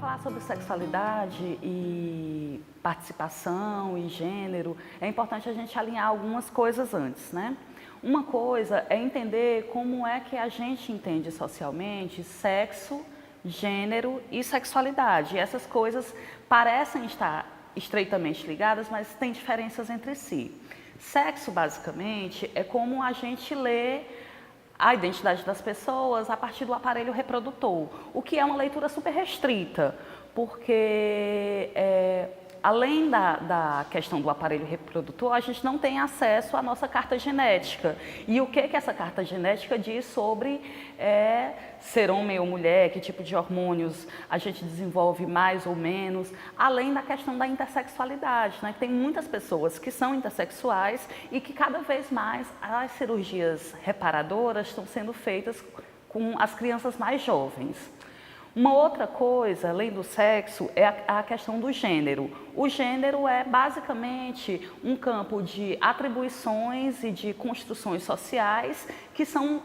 falar sobre sexualidade e participação e gênero, é importante a gente alinhar algumas coisas antes, né? Uma coisa é entender como é que a gente entende socialmente sexo, gênero e sexualidade. E essas coisas parecem estar estreitamente ligadas, mas têm diferenças entre si. Sexo, basicamente, é como a gente lê a identidade das pessoas a partir do aparelho reprodutor, o que é uma leitura super restrita, porque além da questão do aparelho reprodutor, a gente não tem acesso à nossa carta genética. E o que essa carta genética diz sobre ser homem ou mulher, que tipo de hormônios a gente desenvolve mais ou menos, além da questão da intersexualidade, né? Tem muitas pessoas que são intersexuais e que cada vez mais as cirurgias reparadoras estão sendo feitas com as crianças mais jovens. Uma outra coisa, além do sexo, é a questão do gênero. O gênero é basicamente um campo de atribuições e de construções sociais que são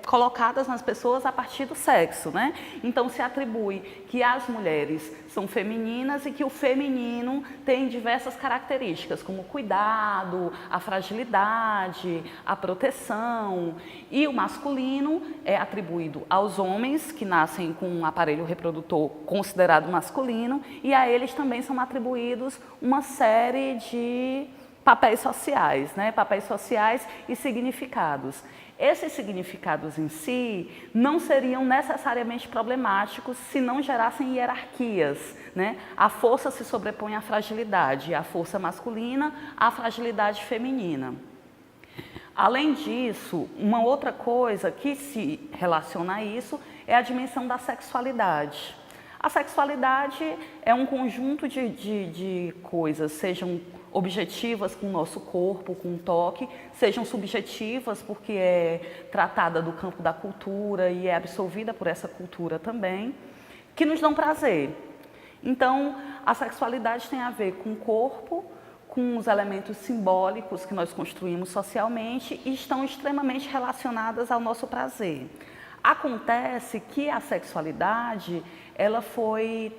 colocadas nas pessoas a partir do sexo, né? Então se atribui que as mulheres são femininas e que o feminino tem diversas características, como o cuidado, a fragilidade, a proteção. E o masculino é atribuído aos homens que nascem com um aparelho reprodutor considerado masculino, e a eles também são atribuídos uma série de papéis sociais, né? Papéis sociais e significados. Esses significados em si não seriam necessariamente problemáticos se não gerassem hierarquias, né? A força se sobrepõe à fragilidade, a força masculina à fragilidade feminina. Além disso, uma outra coisa que se relaciona a isso é a dimensão da sexualidade. A sexualidade é um conjunto de coisas, sejam objetivas com o nosso corpo, com o toque, sejam subjetivas porque é tratada do campo da cultura e é absorvida por essa cultura também, que nos dão prazer. Então, a sexualidade tem a ver com o corpo, com os elementos simbólicos que nós construímos socialmente e estão extremamente relacionadas ao nosso prazer. Acontece que a sexualidade, ela foi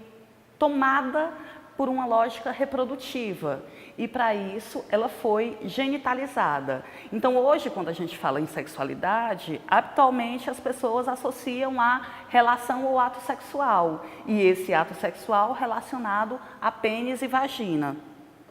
tomada por uma lógica reprodutiva e para isso ela foi genitalizada. Então hoje, quando a gente fala em sexualidade, habitualmente as pessoas associam a relação ou ato sexual, e esse ato sexual relacionado a pênis e vagina.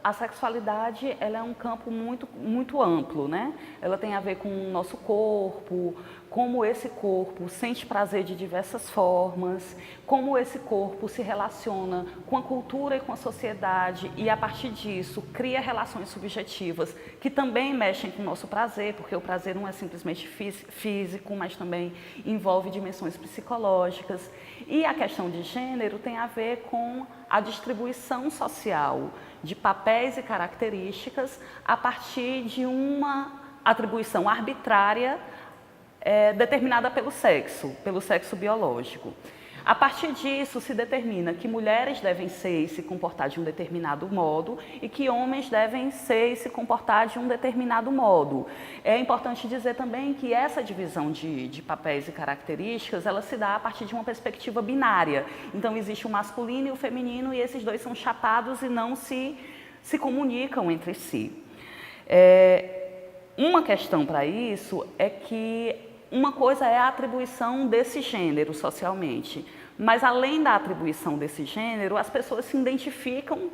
A sexualidade, ela é um campo muito amplo, né? Ela tem a ver com o nosso corpo, como esse corpo sente prazer de diversas formas, como esse corpo se relaciona com a cultura e com a sociedade e, a partir disso, cria relações subjetivas que também mexem com o nosso prazer, porque o prazer não é simplesmente físico, mas também envolve dimensões psicológicas. E a questão de gênero tem a ver com a distribuição social de papéis e características a partir de uma atribuição arbitrária determinada pelo sexo biológico. A partir disso, se determina que mulheres devem ser e se comportar de um determinado modo e que homens devem ser e se comportar de um determinado modo. É importante dizer também que essa divisão de papéis e características, ela se dá a partir de uma perspectiva binária. Então, existe o masculino e o feminino e esses dois são chapados e não se comunicam entre si. Uma questão para isso é que uma coisa é a atribuição desse gênero socialmente, mas além da atribuição desse gênero, as pessoas se identificam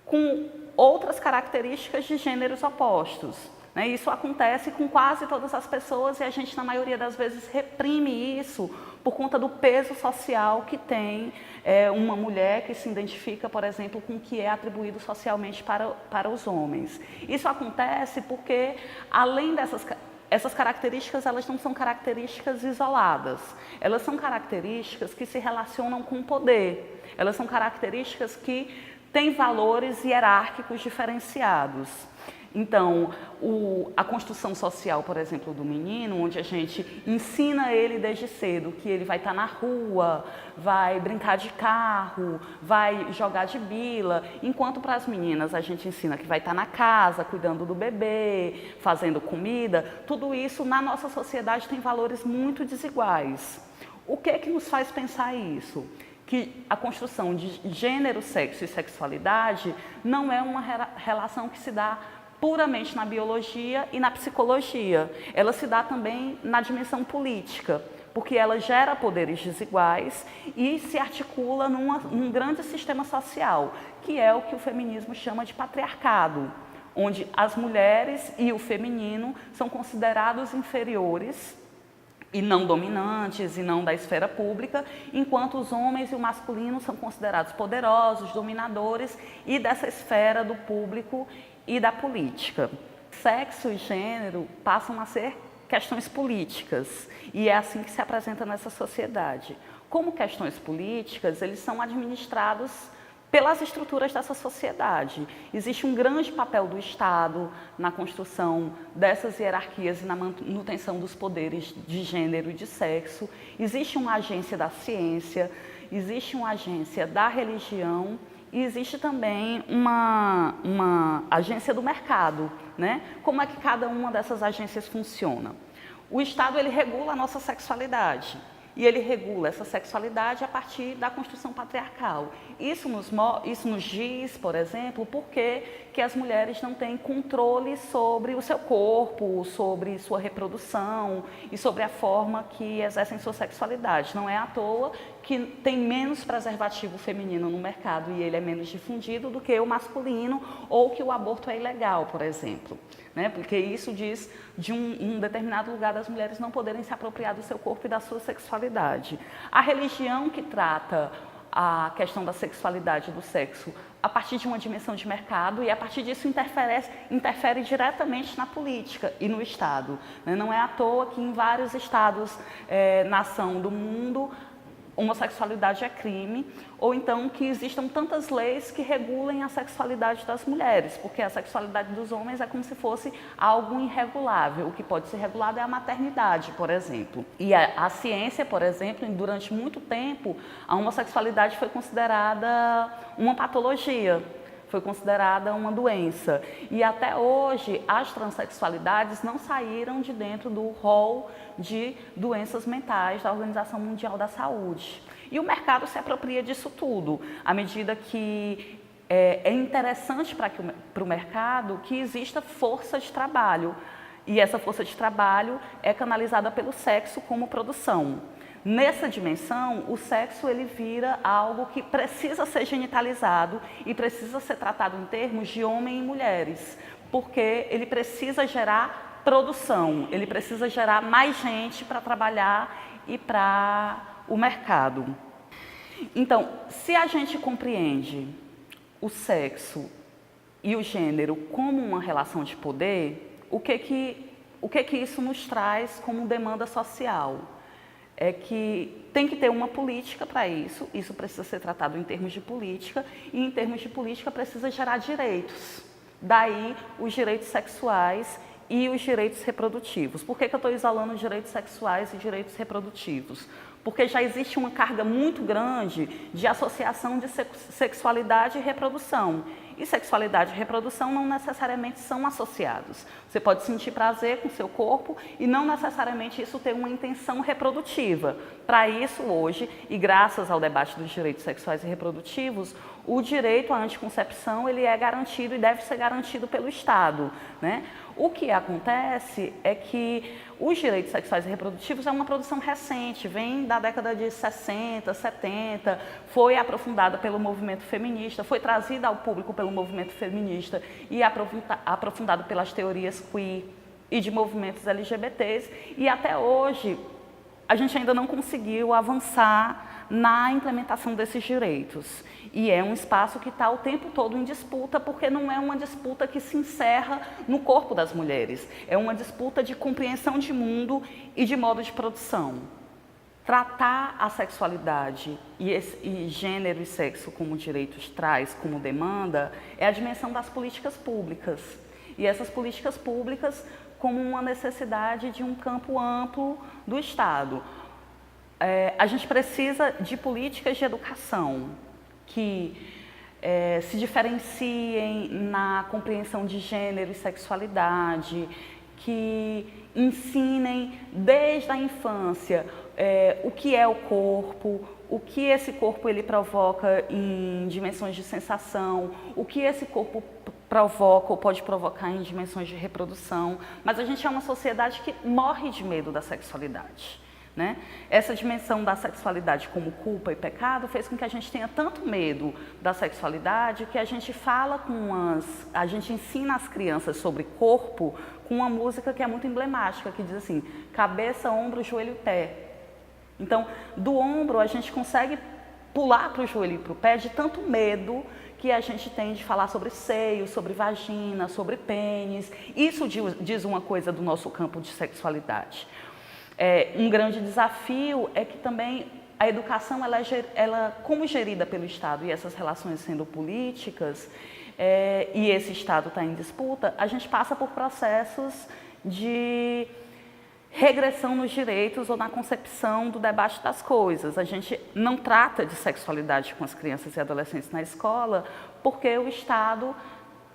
com outras características de gêneros opostos, né? Isso acontece com quase todas as pessoas e a gente, na maioria das vezes, reprime isso por conta do peso social que tem uma mulher que se identifica, por exemplo, com o que é atribuído socialmente para os homens. Isso acontece porque, além essas características, elas não são características isoladas. Elas são características que se relacionam com o poder. Elas são características que têm valores hierárquicos diferenciados. Então, a construção social, por exemplo, do menino, onde a gente ensina ele desde cedo que ele vai estar na rua, vai brincar de carro, vai jogar de bila, enquanto para as meninas a gente ensina que vai estar na casa, cuidando do bebê, fazendo comida. Tudo isso na nossa sociedade tem valores muito desiguais. O que é que nos faz pensar isso? que a construção de gênero, sexo e sexualidade não é uma relação que se dá puramente na biologia e na psicologia. Ela se dá também na dimensão política, porque ela gera poderes desiguais e se articula num grande sistema social, que é o que o feminismo chama de patriarcado, onde as mulheres e o feminino são considerados inferiores e não dominantes e não da esfera pública, enquanto os homens e o masculino são considerados poderosos, dominadores e dessa esfera do público e da política. Sexo e gênero passam a ser questões políticas e é assim que se apresenta nessa sociedade. Como questões políticas, eles são administrados pelas estruturas dessa sociedade. Existe um grande papel do Estado na construção dessas hierarquias e na manutenção dos poderes de gênero e de sexo. Existe uma agência da ciência, existe uma agência da religião e existe também uma agência do mercado, né? Como é que cada uma dessas agências funciona? O Estado, ele regula a nossa sexualidade. E ele regula essa sexualidade a partir da construção patriarcal. Isso nos diz, por exemplo, por que as mulheres não têm controle sobre o seu corpo, sobre sua reprodução e sobre a forma que exercem sua sexualidade. Não é à toa que tem menos preservativo feminino no mercado e ele é menos difundido do que o masculino, ou que o aborto é ilegal, por exemplo. Né? Porque isso diz de um determinado lugar das mulheres não poderem se apropriar do seu corpo e da sua sexualidade. A religião que trata a questão da sexualidade e do sexo a partir de uma dimensão de mercado e a partir disso interfere diretamente na política e no Estado. Né? Não é à toa que em vários estados, nação do mundo, homossexualidade é crime, ou então que existam tantas leis que regulem a sexualidade das mulheres, porque a sexualidade dos homens é como se fosse algo irregulável. O que pode ser regulado é a maternidade, por exemplo. E a ciência, por exemplo, durante muito tempo, a homossexualidade foi considerada uma patologia, foi considerada uma doença. E até hoje, as transexualidades não saíram de dentro do rol de doenças mentais da Organização Mundial da Saúde. E o mercado se apropria disso tudo, à medida que é interessante para o mercado que exista força de trabalho. E essa força de trabalho é canalizada pelo sexo como produção. Nessa dimensão, o sexo ele vira algo que precisa ser genitalizado e precisa ser tratado em termos de homem e mulheres, porque ele precisa gerar produção, ele precisa gerar mais gente para trabalhar e para o mercado. Então, se a gente compreende o sexo e o gênero como uma relação de poder, o que isso nos traz como demanda social? É que tem que ter uma política para isso precisa ser tratado em termos de política, e em termos de política precisa gerar direitos. Daí os direitos sexuais e os direitos reprodutivos. Por que eu estou isolando os direitos sexuais e direitos reprodutivos? Porque já existe uma carga muito grande de associação de sexualidade e reprodução. E sexualidade e reprodução não necessariamente são associados. Você pode sentir prazer com o seu corpo e não necessariamente isso ter uma intenção reprodutiva. Para isso, hoje, e graças ao debate dos direitos sexuais e reprodutivos, o direito à anticoncepção ele é garantido e deve ser garantido pelo Estado, né? O que acontece é que os direitos sexuais e reprodutivos é uma produção recente, vem da década de 60, 70, foi aprofundada pelo movimento feminista, foi trazida ao público pelo movimento feminista e aprofundado pelas teorias queer e de movimentos LGBTs, e até hoje a gente ainda não conseguiu avançar na implementação desses direitos. E é um espaço que está o tempo todo em disputa, porque não é uma disputa que se encerra no corpo das mulheres. É uma disputa de compreensão de mundo e de modo de produção. Tratar a sexualidade e gênero e sexo como direitos traz como demanda é a dimensão das políticas públicas. E essas políticas públicas como uma necessidade de um campo amplo do Estado. A gente precisa de políticas de educação que se diferenciem na compreensão de gênero e sexualidade, que ensinem desde a infância o que é o corpo, o que esse corpo ele provoca em dimensões de sensação, o que esse corpo provoca ou pode provocar em dimensões de reprodução. Mas a gente é uma sociedade que morre de medo da sexualidade, né? Essa dimensão da sexualidade como culpa e pecado fez com que a gente tenha tanto medo da sexualidade que a gente a gente ensina as crianças sobre corpo com uma música que é muito emblemática, que diz assim: cabeça, ombro, joelho e pé. Então, do ombro a gente consegue pular para o joelho e para o pé de tanto medo que a gente tem de falar sobre seio, sobre vagina, sobre pênis. Isso diz uma coisa do nosso campo de sexualidade. Um grande desafio é que também a educação, como gerida pelo Estado e essas relações sendo políticas, e esse Estado está em disputa, a gente passa por processos de regressão nos direitos ou na concepção do debate das coisas. A gente não trata de sexualidade com as crianças e adolescentes na escola porque o Estado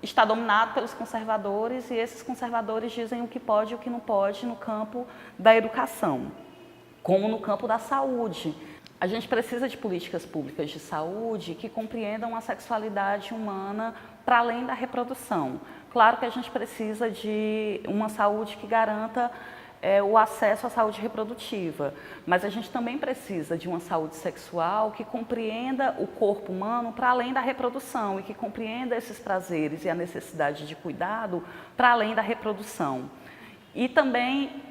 está dominado pelos conservadores e esses conservadores dizem o que pode e o que não pode no campo da educação, como no campo da saúde. A gente precisa de políticas públicas de saúde que compreendam a sexualidade humana para além da reprodução. Claro que a gente precisa de uma saúde que garanta o acesso à saúde reprodutiva, mas a gente também precisa de uma saúde sexual que compreenda o corpo humano para além da reprodução e que compreenda esses prazeres e a necessidade de cuidado para além da reprodução. E também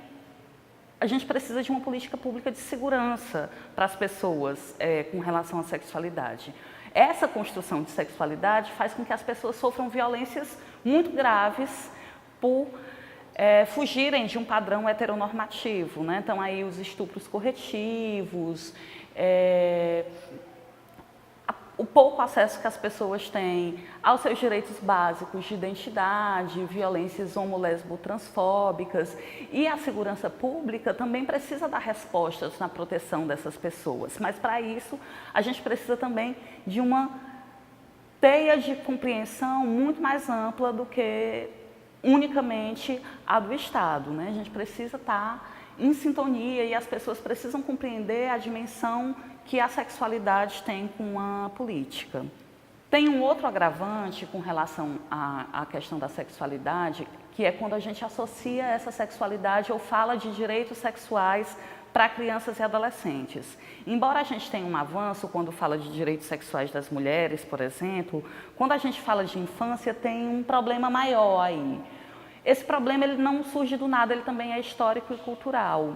a gente precisa de uma política pública de segurança para as pessoas com relação à sexualidade. Essa construção de sexualidade faz com que as pessoas sofram violências muito graves por fugirem de um padrão heteronormativo, né? Então, aí os estupros corretivos, o pouco acesso que as pessoas têm aos seus direitos básicos de identidade, violências homo-lesbo-transfóbicas, e a segurança pública também precisa dar respostas na proteção dessas pessoas. Mas, para isso, a gente precisa também de uma teia de compreensão muito mais ampla do que unicamente a do Estado, né? A gente precisa estar em sintonia e as pessoas precisam compreender a dimensão que a sexualidade tem com a política. Tem um outro agravante com relação à questão da sexualidade, que é quando a gente associa essa sexualidade ou fala de direitos sexuais para crianças e adolescentes. Embora a gente tenha um avanço quando fala de direitos sexuais das mulheres, por exemplo, quando a gente fala de infância tem um problema maior aí. Esse problema ele não surge do nada, ele também é histórico e cultural.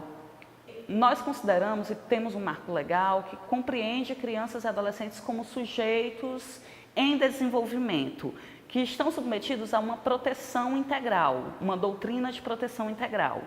Nós consideramos e temos um marco legal que compreende crianças e adolescentes como sujeitos em desenvolvimento, que estão submetidos a uma proteção integral, uma doutrina de proteção integral.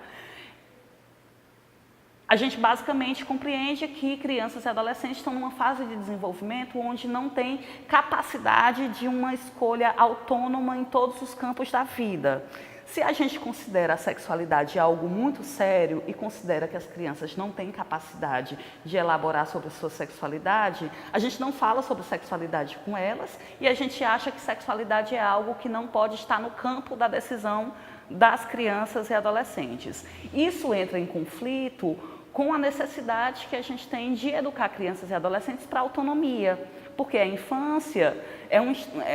A gente basicamente compreende que crianças e adolescentes estão numa fase de desenvolvimento onde não tem capacidade de uma escolha autônoma em todos os campos da vida. Se a gente considera a sexualidade algo muito sério e considera que as crianças não têm capacidade de elaborar sobre a sua sexualidade, a gente não fala sobre sexualidade com elas e a gente acha que sexualidade é algo que não pode estar no campo da decisão das crianças e adolescentes. Isso entra em conflito com a necessidade que a gente tem de educar crianças e adolescentes para a autonomia, porque a infância é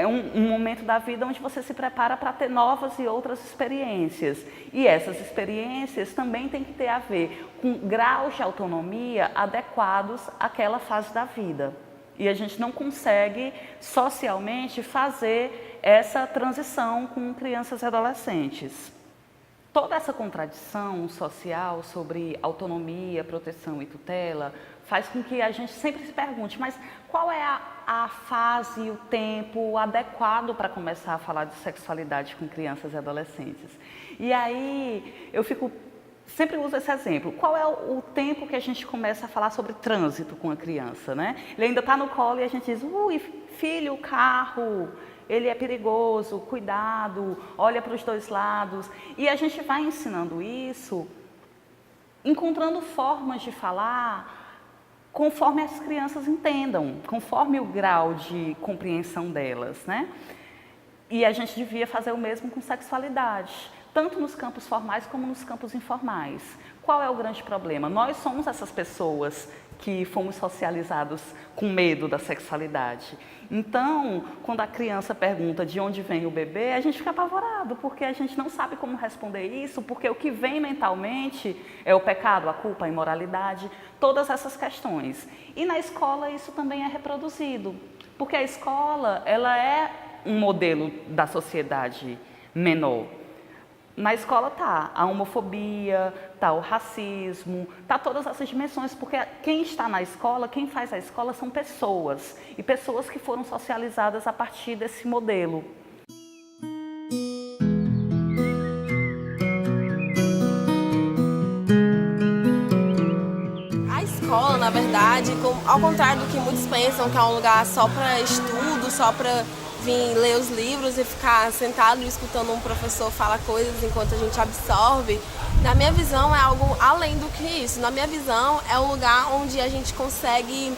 um momento da vida onde você se prepara para ter novas e outras experiências. E essas experiências também têm que ter a ver com graus de autonomia adequados àquela fase da vida. E a gente não consegue socialmente fazer essa transição com crianças e adolescentes. Toda essa contradição social sobre autonomia, proteção e tutela faz com que a gente sempre se pergunte, mas qual é a fase e o tempo adequado para começar a falar de sexualidade com crianças e adolescentes? E aí eu sempre uso esse exemplo. Qual é o tempo que a gente começa a falar sobre trânsito com a criança, né? Ele ainda está no colo e a gente diz, ui, filho, o carro, ele é perigoso, cuidado, olha para os dois lados. E a gente vai ensinando isso, encontrando formas de falar conforme as crianças entendam, conforme o grau de compreensão delas, né? E a gente devia fazer o mesmo com sexualidade, tanto nos campos formais como nos campos informais. Qual é o grande problema? Nós somos essas pessoas que fomos socializados com medo da sexualidade. Então, quando a criança pergunta de onde vem o bebê, a gente fica apavorado, porque a gente não sabe como responder isso, porque o que vem mentalmente é o pecado, a culpa, a imoralidade, todas essas questões. E na escola isso também é reproduzido, porque a escola, ela é um modelo da sociedade menor. Na escola tá a homofobia, tá o racismo, tá todas essas dimensões, porque quem está na escola, quem faz a escola são pessoas, e pessoas que foram socializadas a partir desse modelo. A escola, na verdade, ao contrário do que muitos pensam, que é um lugar só para estudo, só para vir ler os livros e ficar sentado escutando um professor falar coisas enquanto a gente absorve, na minha visão é algo além do que isso. Na minha visão é um lugar onde a gente consegue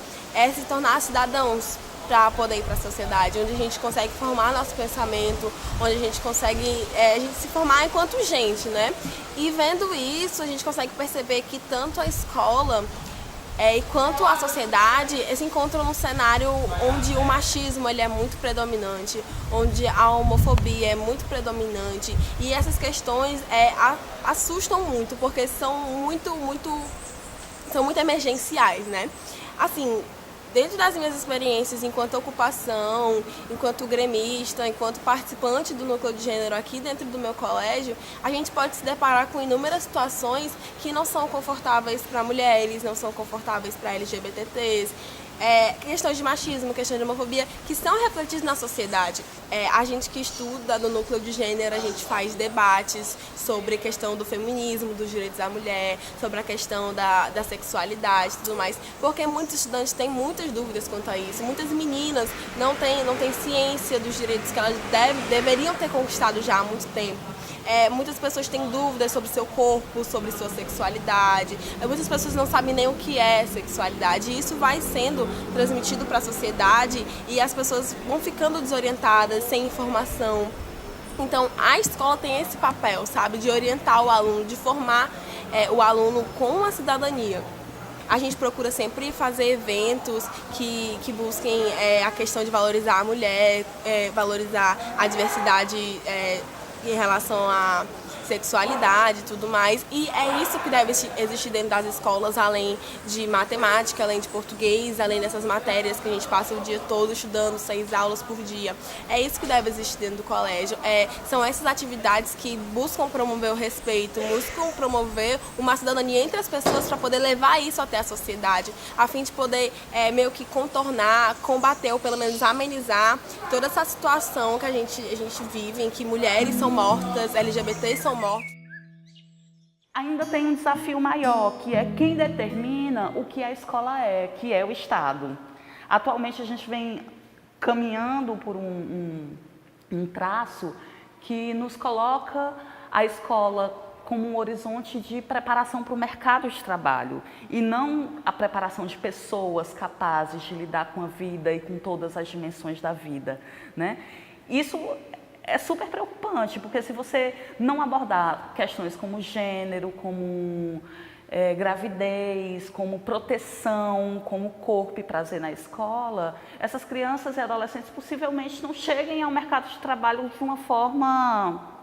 se tornar cidadãos para poder ir para a sociedade, onde a gente consegue formar nosso pensamento, onde a gente consegue a gente se formar enquanto gente, né? E vendo isso, a gente consegue perceber que tanto a escola e quanto a sociedade se encontram num cenário onde o machismo ele é muito predominante, onde a homofobia é muito predominante, e essas questões assustam muito, porque são muito emergenciais, né? Assim, dentro das minhas experiências enquanto ocupação, enquanto gremista, enquanto participante do núcleo de gênero aqui dentro do meu colégio, a gente pode se deparar com inúmeras situações que não são confortáveis para mulheres, não são confortáveis para LGBTs, questões de machismo, questões de homofobia, que são refletidas na sociedade. A gente que estuda no núcleo de gênero, a gente faz debates sobre a questão do feminismo, dos direitos da mulher, sobre a questão da sexualidade e tudo mais, porque muitos estudantes têm muitas dúvidas quanto a isso. Muitas meninas não têm ciência dos direitos que elas deveriam ter conquistado já há muito tempo. Muitas pessoas têm dúvidas sobre seu corpo, sobre sua sexualidade. Muitas pessoas não sabem nem o que é sexualidade. E isso vai sendo transmitido para a sociedade e as pessoas vão ficando desorientadas, sem informação. Então, a escola tem esse papel, sabe, de orientar o aluno, de formar o aluno com a cidadania. A gente procura sempre fazer eventos que busquem a questão de valorizar a mulher, valorizar a diversidade em relação à sexualidade e tudo mais, e é isso que deve existir dentro das escolas, além de matemática, além de português, além dessas matérias que a gente passa o dia todo estudando, 6 aulas por dia. É isso que deve existir dentro do colégio. São essas atividades que buscam promover o respeito, buscam promover uma cidadania entre as pessoas para poder levar isso até a sociedade, a fim de poder meio que contornar, combater ou pelo menos amenizar toda essa situação que a gente vive, em que mulheres são mortas, LGBTs são mortos. Ainda tem um desafio maior, que é quem determina o que a escola é, que é o Estado. Atualmente a gente vem caminhando por um traço que nos coloca a escola como um horizonte de preparação para o mercado de trabalho e não a preparação de pessoas capazes de lidar com a vida e com todas as dimensões da vida, né? Isso é super preocupante, porque se você não abordar questões como gênero, como gravidez, como proteção, como corpo e prazer na escola, essas crianças e adolescentes possivelmente não cheguem ao mercado de trabalho de uma forma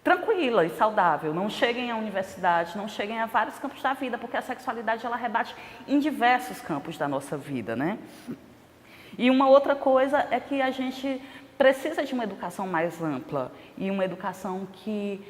tranquila e saudável, não cheguem à universidade, não cheguem a vários campos da vida, porque a sexualidade ela rebate em diversos campos da nossa vida, né? E uma outra coisa é que a gente precisa de uma educação mais ampla e uma educação que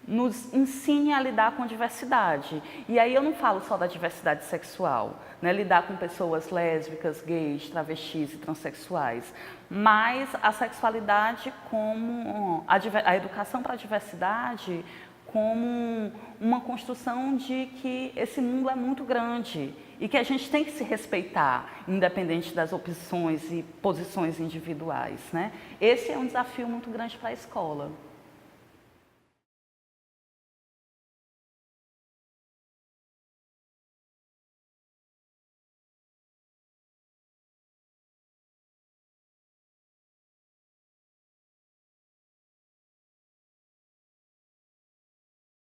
nos ensine a lidar com diversidade. E aí eu não falo só da diversidade sexual, né? Lidar com pessoas lésbicas, gays, travestis e transexuais, mas a sexualidade como a educação para a diversidade como uma construção de que esse mundo é muito grande e que a gente tem que se respeitar, independente das opções e posições individuais, né? Esse é um desafio muito grande para a escola.